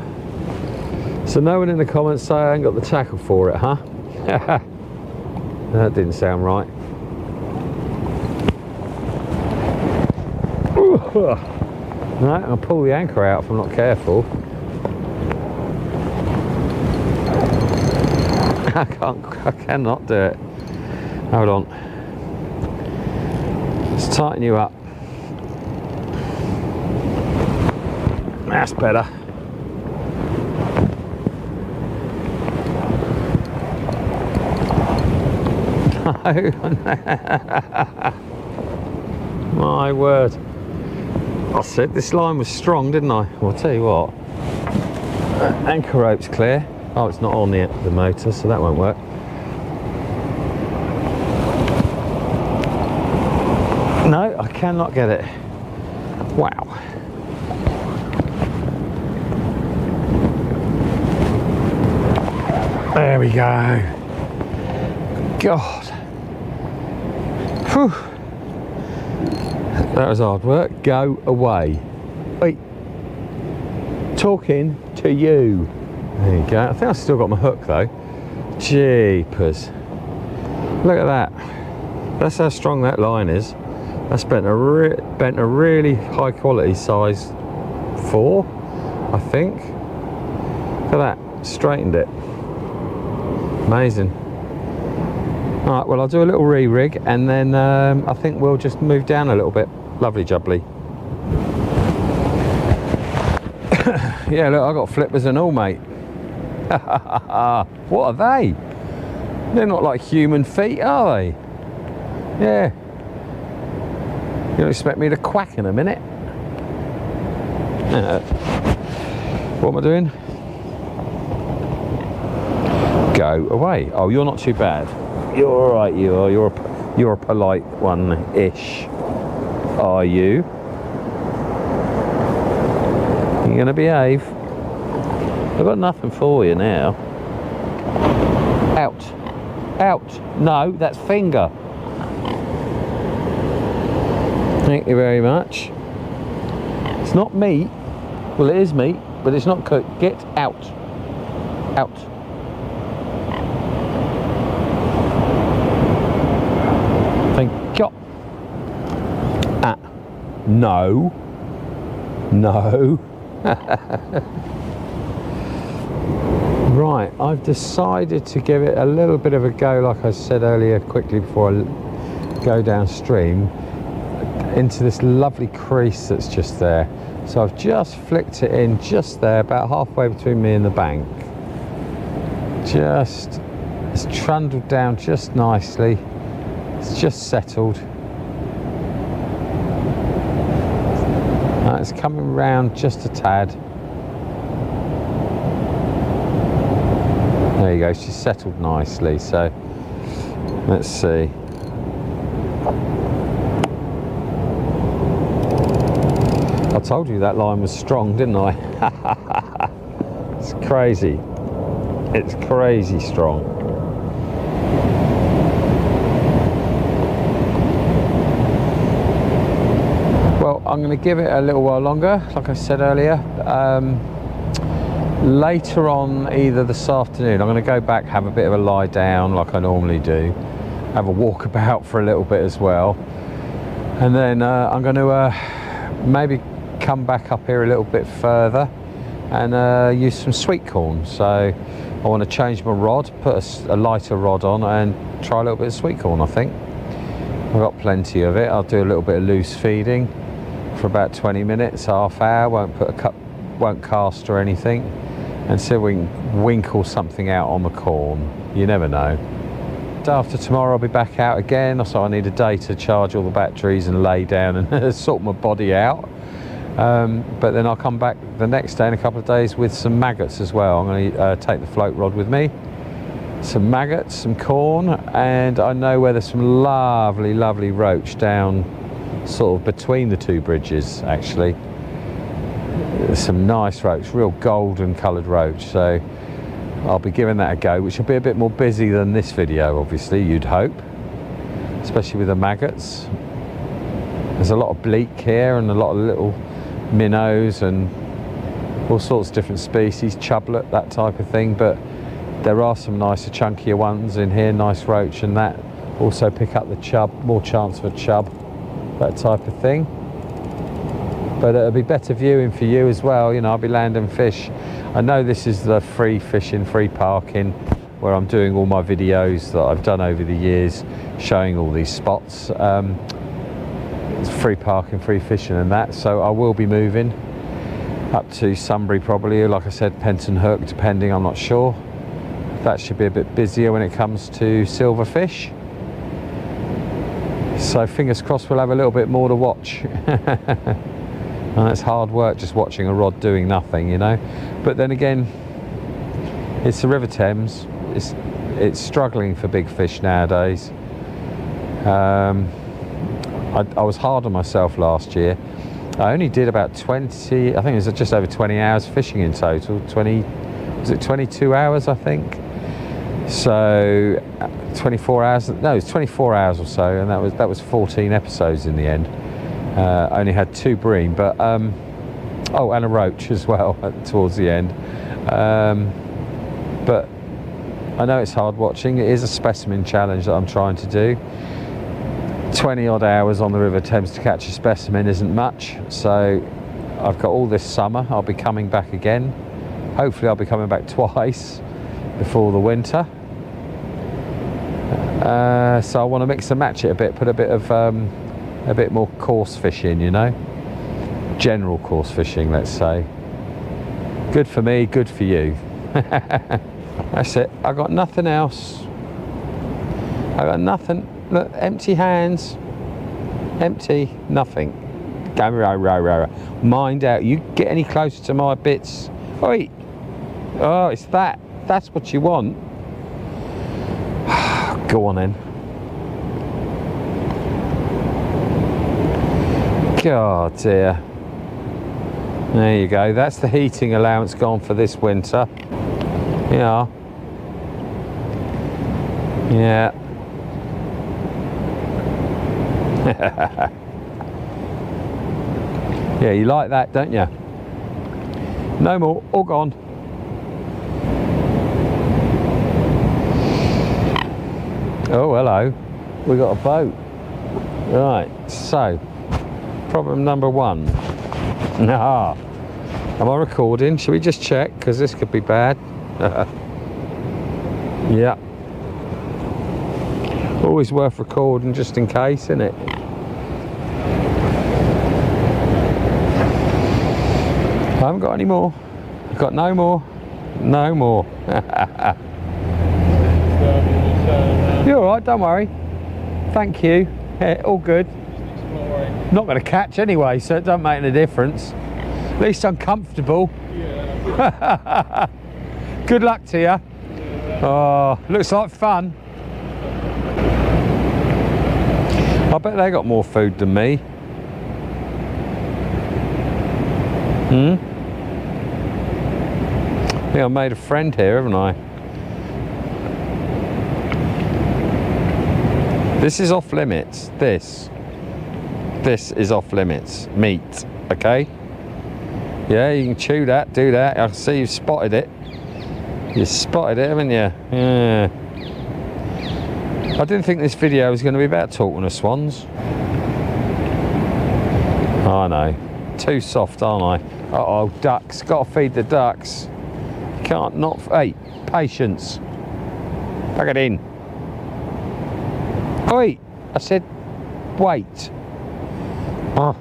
Speaker 1: So no one in the comments say I ain't got the tackle for it, huh? That didn't sound right. No, I'll pull the anchor out if I'm not careful. I cannot do it. Hold on. Let's tighten you up. That's better. My word. I said this line was strong, didn't I? Well, I'll tell you what. Anchor rope's clear. Oh, it's not on the motor, so that won't work. No, I cannot get it. Wow. There we go. God. Whew. That was hard work. Go away. Wait. Talking to you. There you go. I think I've still got my hook though. Jeepers. Look at that. That's how strong that line is. That's bent a really high quality size 4, I think. Look at that. Straightened it. Amazing. Alright, well I'll do a little re-rig and then I think we'll just move down a little bit. Lovely jubbly. Yeah, look, I've got flippers and all, mate. What are they? They're not like human feet, are they? Yeah. You don't expect me to quack in a minute? What am I doing? Go away. Oh, you're not too bad. You're all right, you are. You're a polite one-ish. Are you? You gonna behave? I've got nothing for you now. Out. Out. No, that's finger. Thank you very much. It's not meat. Well, it is meat, but it's not cooked. Get out. Out. Thank you. No. No. Right, I've decided to give it a little bit of a go, like I said earlier, quickly before I go downstream, into this lovely crease that's just there. So I've just flicked it in just there, about halfway between me and the bank. Just It's trundled down just nicely. It's just settled. It's coming round just a tad. There you go, she's settled nicely, so let's see. I told you that line was strong, didn't I? It's crazy. It's crazy strong. Well, I'm going to give it a little while longer, like I said earlier. Later on, either this afternoon, I'm going to go back, have a bit of a lie down like I normally do, have a walk about for a little bit as well, and then I'm going to maybe come back up here a little bit further and use some sweet corn. So I want to change my rod, put a lighter rod on and try a little bit of sweet corn. I think I've got plenty of it. I'll do a little bit of loose feeding for about 20 minutes, half hour, won't cast or anything, and see if we can winkle something out on the corn. You never know. After tomorrow I'll be back out again, so I need a day to charge all the batteries and lay down and sort my body out. But then I'll come back the next day in a couple of days with some maggots as well. I'm going to take the float rod with me, some maggots, some corn, and I know where there's some lovely, lovely roach down sort of between the two bridges actually. There's some nice roach, real golden coloured roach, so I'll be giving that a go, which will be a bit more busy than this video, obviously, you'd hope, especially with the maggots. There's a lot of bleak here and a lot of little minnows and all sorts of different species, chublet, that type of thing, but there are some nicer, chunkier ones in here, nice roach and that. Also pick up the chub, more chance for chub, that type of thing. But it'll be better viewing for you as well, you know, I'll be landing fish. I know this is the free fishing, free parking, where I'm doing all my videos that I've done over the years, showing all these spots. It's free parking, free fishing and that, so I will be moving up to Sunbury probably, like I said, Penton Hook, depending, I'm not sure. That should be a bit busier when it comes to silverfish. So fingers crossed we'll have a little bit more to watch. And it's hard work just watching a rod doing nothing, you know. But then again, it's the River Thames. It's struggling for big fish nowadays. I was hard on myself last year. I only did about 20, I think it was just over 20 hours fishing in total. Was it 22 hours, I think? So 24 hours, no, it was 24 hours or so, and that was 14 episodes in the end. I only had 2 bream, but oh, and a roach as well towards the end. But I know it's hard watching. It is a specimen challenge that I'm trying to do. 20 odd hours on the River Thames to catch a specimen isn't much, so I've got all this summer. I'll be coming back again. Hopefully I'll be coming back twice before the winter. So I want to mix and match it a bit, put a bit more coarse fishing, you know, general coarse fishing, let's say. Good for me, good for you. That's it. I got nothing else. I got nothing. Look, empty hands, empty, nothing. Mind out. You get any closer to my bits. Oi. Oh, it's that. That's what you want. Go on then. God dear. There you go. That's the heating allowance gone for this winter. Yeah. Yeah. Yeah, you like that, don't you? No more, all gone. Oh, hello. We got a boat. Right, so problem number 1. Nah. Am I recording? Should we just check? Because this could be bad. Yeah. Always worth recording just in case, isn't it? I haven't got any more. I've got no more. No more. You're alright, don't worry. Thank you. Yeah, all good. Not going to catch anyway, so it don't make any difference. At least I'm comfortable. Yeah. Good luck to you. Oh, looks like fun. I bet they got more food than me. I think I made a friend here, haven't I? This is off limits. This is off limits. Meat, okay? Yeah, you can chew that, do that. I see you've spotted it. You spotted it, haven't you? Yeah. I didn't think this video was going to be about talking to swans. I know. Too soft, aren't I? Uh-oh, ducks. Got to feed the ducks. Can't not... Hey, patience. Plug it in. Oi! I said, wait. Oh,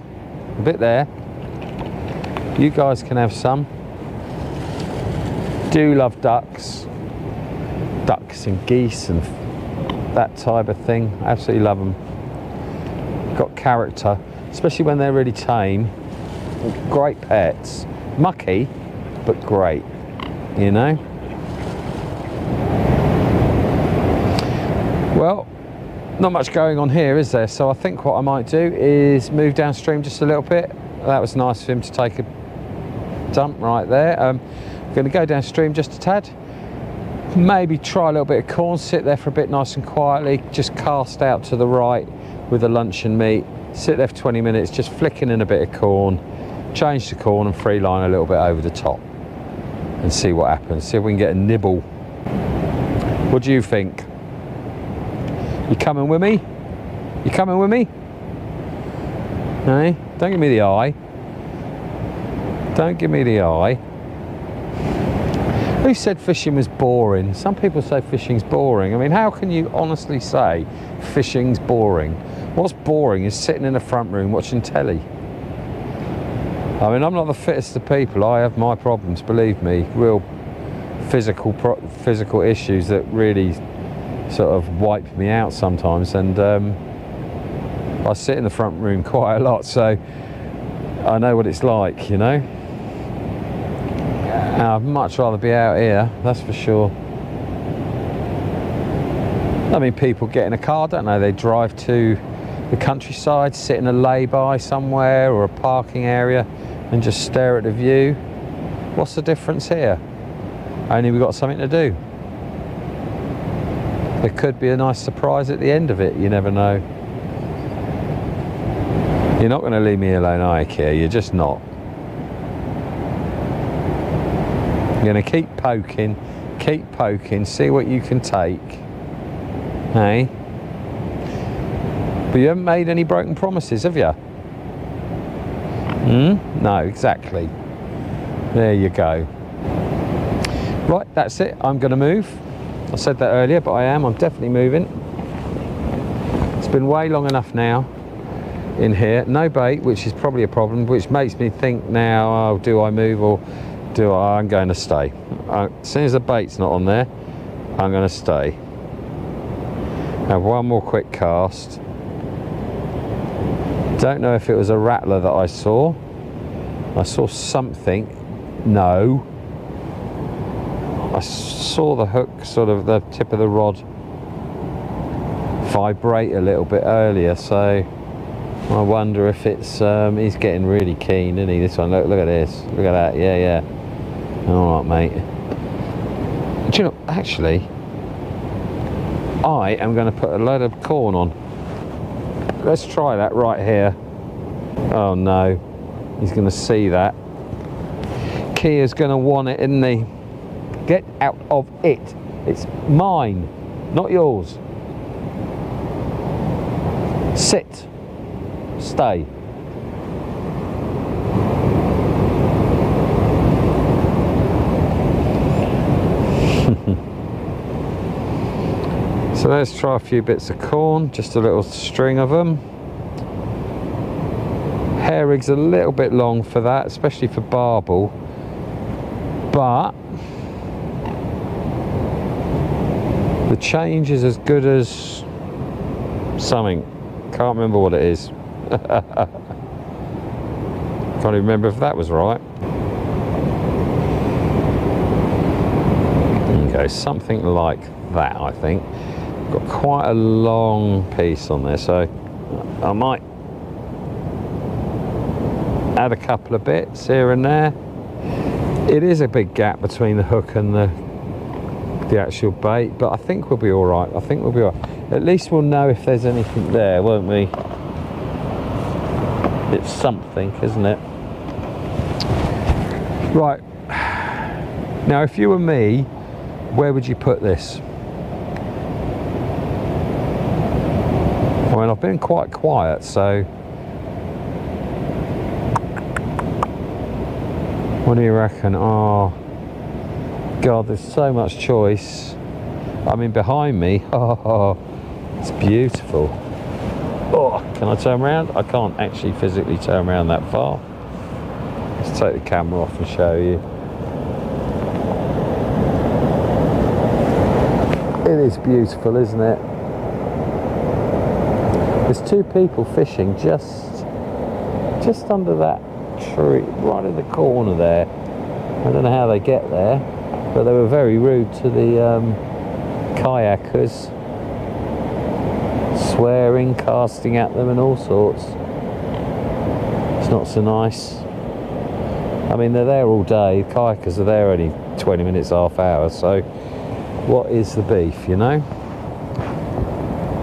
Speaker 1: a bit there. You guys can have some. Do love ducks. Ducks and geese and that type of thing. Absolutely love them. Got character, especially when they're really tame. Great pets. Mucky, but great, you know? Well, not much going on here, is there? So I think what I might do is move downstream just a little bit. That was nice for him to take a dump right there. I'm going to go downstream just a tad. Maybe try a little bit of corn, sit there for a bit nice and quietly, just cast out to the right with the luncheon meat, sit there for 20 minutes, just flicking in a bit of corn, change the corn and free line a little bit over the top and see what happens, see if we can get a nibble. What do you think? You coming with me? You coming with me? Hey, don't give me the eye. Don't give me the eye. Who said fishing was boring? Some people say fishing's boring. I mean, how can you honestly say fishing's boring? What's boring is sitting in the front room watching telly. I mean, I'm not the fittest of people. I have my problems, believe me. Real physical issues that really sort of wipe me out sometimes. And I sit in the front room quite a lot, so I know what it's like, you know. I'd much rather be out here, that's for sure. I mean, people get in a car, don't they? They drive to the countryside, sit in a lay-by somewhere or a parking area and just stare at the view. What's the difference here? Only we've got something to do. There could be a nice surprise at the end of it, you never know. You're not going to leave me alone, are you, Keir? You're just not. You're going to keep poking, see what you can take. Hey? But you haven't made any broken promises, have you? No, exactly. There you go. Right, that's it. I'm going to move. I said that earlier, but I'm definitely moving. It's been way long enough now in here. No bait, which is probably a problem, which makes me think now, oh, do I move or do I'm going to stay. As soon as the bait's not on there, I'm going to stay. Have one more quick cast. Don't know if it was a rattler that I saw. I saw something. No. I saw the hook, sort of the tip of the rod, vibrate a little bit earlier, so I wonder if it's he's getting really keen, isn't he? This one, look at this, look at that, yeah. All right, mate. Do you know, actually, I am going to put a load of corn on. Let's try that right here. Oh no, he's going to see that. Kia's going to want it, isn't he? Get out of it. It's mine, not yours. Sit. Stay. So let's try a few bits of corn, just a little string of them. Hair rig's a little bit long for that, especially for barbel, but The change is as good as something. Can't remember what it is. Can't even remember if that was right. Okay, something like that, I think. Got quite a long piece on there, so I might add a couple of bits here and there. It is a big gap between the hook and the actual bait, but I think we'll be all right. I think we'll be all right. At least we'll know if there's anything there, won't we? It's something, isn't it? Right. Now, if you were me, where would you put this? I mean, I've been quite quiet, so what do you reckon? Oh God, there's so much choice. I mean, behind me, oh, it's beautiful. Oh, can I turn around? I can't actually physically turn around that far. Let's take the camera off and show you. It is beautiful, isn't it? There's two people fishing just under that tree, right in the corner there. I don't know how they get there, but they were very rude to the kayakers, swearing, casting at them and all sorts. It's not so nice. I mean, they're there all day. Kayakers are there only 20 minutes, half hour, so what is the beef, you know?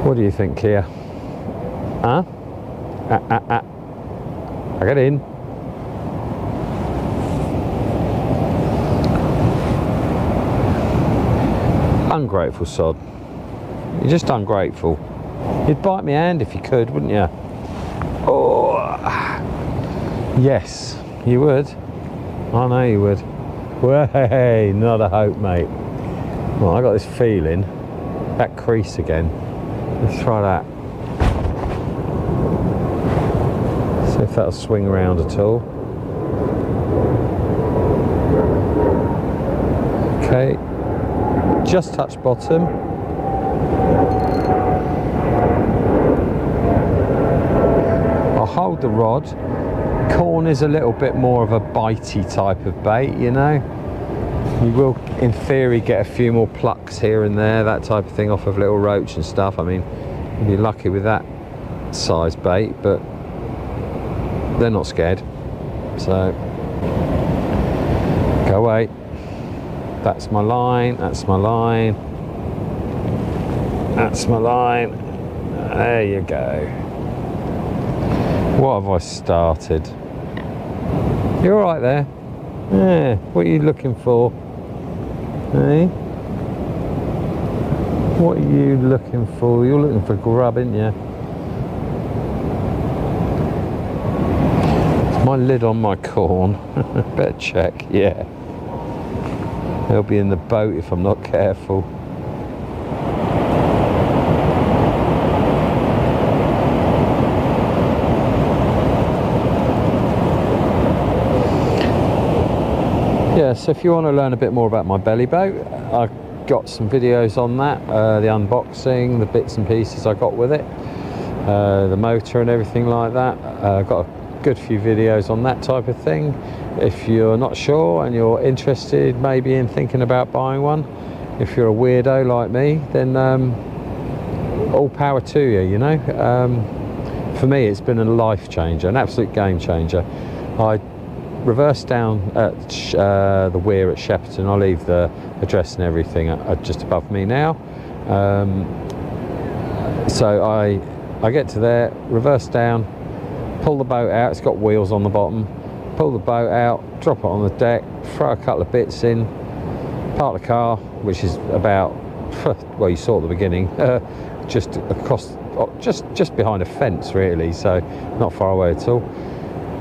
Speaker 1: What do you think, Kia? Huh? I get in. Ungrateful sod. You're just ungrateful. You'd bite my hand if you could, wouldn't you? Oh, yes, you would. I know you would. Well, hey, not a hope, mate. Well, I got this feeling. That crease again. Let's try that. See if that'll swing around at all. Okay. Just touch bottom. I'll hold the rod. Corn is a little bit more of a bitey type of bait, you know. You will, in theory, get a few more plucks here and there, that type of thing, off of little roach and stuff. I mean, you'd be lucky with that size bait, but they're not scared. So, go away. That's my line, that's my line. That's my line. There you go. What have I started? You all right there? Yeah, what are you looking for? Hey? What are you looking for? You're looking for grub, aren't you? Is my lid on my corn? Better check, yeah. They'll be in the boat if I'm not careful. Yeah, so if you want to learn a bit more about my belly boat, I've got some videos on that, the unboxing, the bits and pieces I got with it, the motor and everything like that. I've got a good few videos on that type of thing. If you're not sure and you're interested maybe in thinking about buying one, if you're a weirdo like me, then all power to you, you know. For me, it's been a life changer, an absolute game changer. I reversed down at the weir at Shepperton. I'll leave the address and everything just above me now. So I get to there, reverse down, pull the boat out. It's got wheels on the bottom. Pull the boat out, drop it on the deck, throw a couple of bits in, park the car, which is about, well, you saw at the beginning, just across, just behind a fence really, so not far away at all.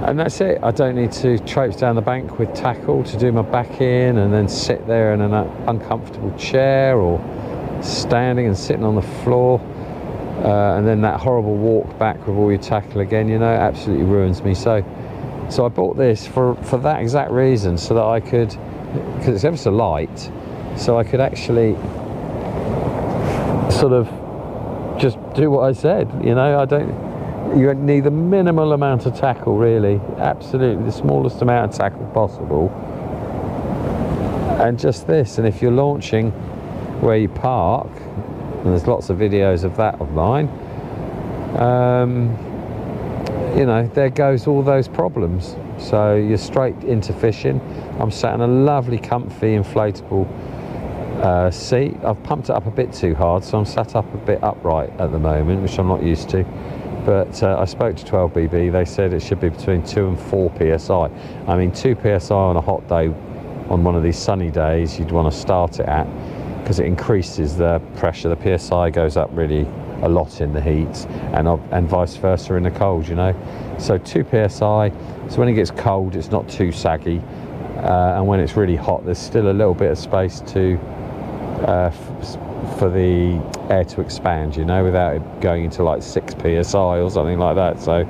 Speaker 1: And that's it. I don't need to traipse down the bank with tackle to do my back in and then sit there in an uncomfortable chair or standing and sitting on the floor, and then that horrible walk back with all your tackle again, you know, absolutely ruins me. So I bought this for that exact reason, so that I could, because it's ever so light, so I could actually sort of just do what I said, you know. You need the minimal amount of tackle, really, absolutely the smallest amount of tackle possible, and just this. And if you're launching where you park, and there's lots of videos of that of mine, you know, there goes all those problems. So you're straight into fishing. I'm sat in a lovely comfy inflatable seat. I've pumped it up a bit too hard, so I'm sat up a bit upright at the moment, which I'm not used to. But I spoke to 12BB. They said it should be between 2 and 4 psi. I mean, 2 psi on a hot day, on one of these sunny days, you'd want to start it at, because it increases the pressure. The psi goes up really a lot in the heat, and vice versa in the cold, you know. So 2 psi, so when it gets cold it's not too saggy, and when it's really hot there's still a little bit of space to for the air to expand, you know, without it going into like 6 psi or something like that. So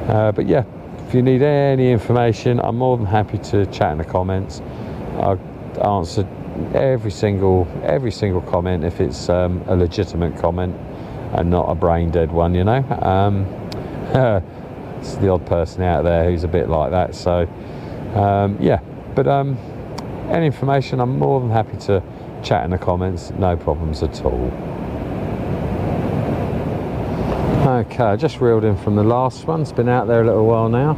Speaker 1: but yeah, if you need any information, I'm more than happy to chat in the comments. I'll answer every single comment if it's a legitimate comment and not a brain dead one, you know. It's the odd person out there who's a bit like that. So yeah, but any information, I'm more than happy to chat in the comments, no problems at all. Okay, I just reeled in from the last one. It's been out there a little while now.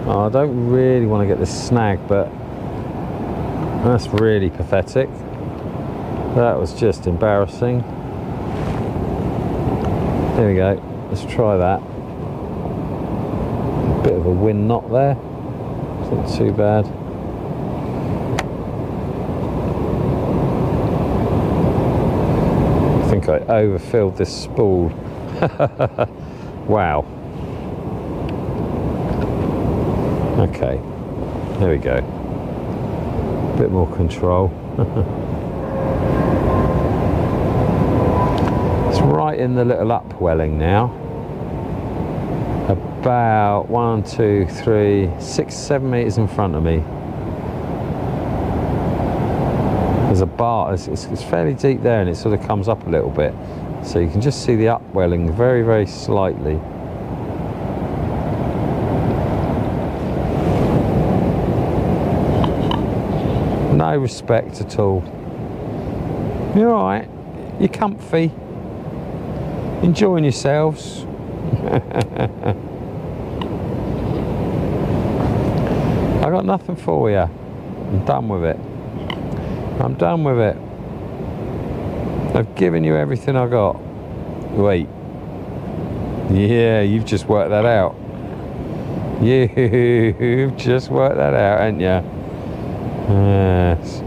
Speaker 1: I don't really want to get this snag, but that's really pathetic. That was just embarrassing. There we go, let's try that. Bit of a wind knot there, it's not too bad. I think I overfilled this spool. Wow. Okay, there we go. Bit more control. It's right in the little upwelling now. About 1, 2, 3, 6, 7 meters in front of me. There's a bar, it's fairly deep there, and it sort of comes up a little bit. So you can just see the upwelling very, very slightly. No respect at all. You're alright, you're comfy, enjoying yourselves. I got nothing for you. I'm done with it. I'm done with it. I've given you everything I got. Wait. Yeah, you've just worked that out. You've just worked that out, haven't you? Yes.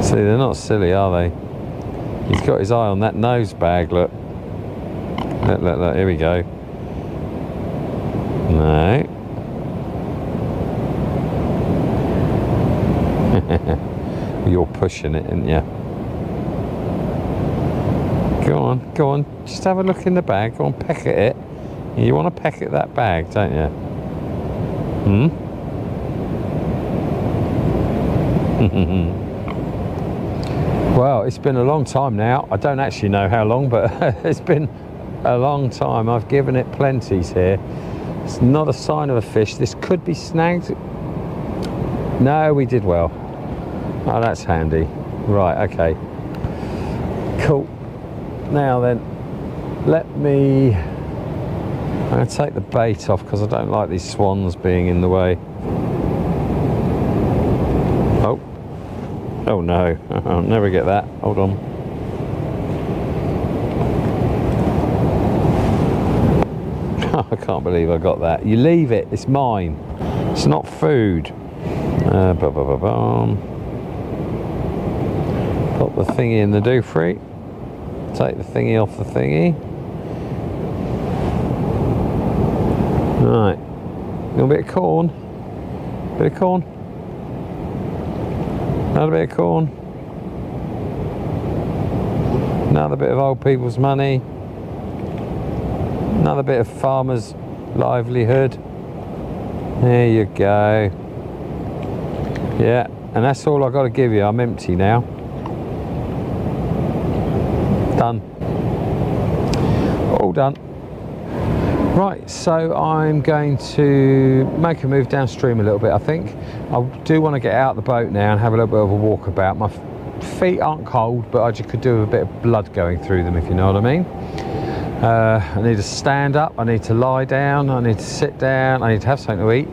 Speaker 1: See, they're not silly, are they? He's got his eye on that nose bag, look. Look, here we go. No. You're pushing it, aren't you? Go on, just have a look in the bag. Go on, peck at it. You want to peck at that bag, don't you? Well, it's been a long time now. I don't actually know how long, but it's been a long time. I've given it plenties here. It's not a sign of a fish. This could be snagged. No, we did well. Oh, that's handy. Right, okay. Cool. Now then, I'm going to take the bait off because I don't like these swans being in the way. Oh no, I'll never get that. Hold on. I can't believe I got that. You leave it, it's mine. It's not food. Put the thingy in the doofree. Take the thingy off the thingy. Right. A little bit of corn. Bit of corn. Another bit of corn. Another bit of old people's money. Another bit of farmer's livelihood. There you go. Yeah, and that's all I've got to give you. I'm empty now. Done. All done. Right, so I'm going to make a move downstream a little bit, I think. I do want to get out the boat now and have a little bit of a walk about. My feet aren't cold, but I just could do with a bit of blood going through them, if you know what I mean. I need to stand up, I need to lie down, I need to sit down, I need to have something to eat.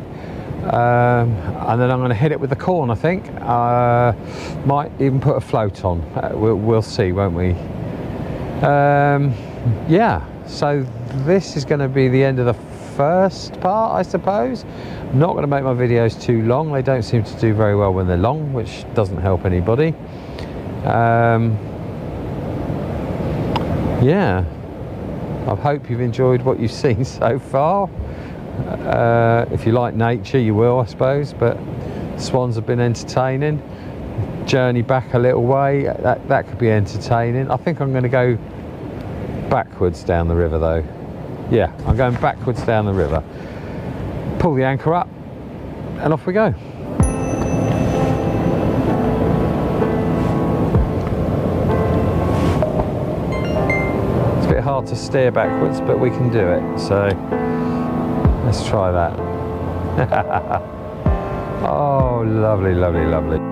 Speaker 1: And then I'm going to hit it with the corn, I think. Might even put a float on. We'll see, won't we? Yeah, so this is going to be the end of the first part, I suppose. Not going to make my videos too long. They don't seem to do very well when they're long, which doesn't help anybody. Yeah, I hope you've enjoyed what you've seen so far. If you like nature, you will, I suppose, but swans have been entertaining. Journey back a little way, that could be entertaining. I think I'm going to go backwards down the river though. Yeah, I'm going backwards down the river. Pull the anchor up and off we go. It's a bit hard to steer backwards, but we can do it, so let's try that. Oh, lovely, lovely, lovely.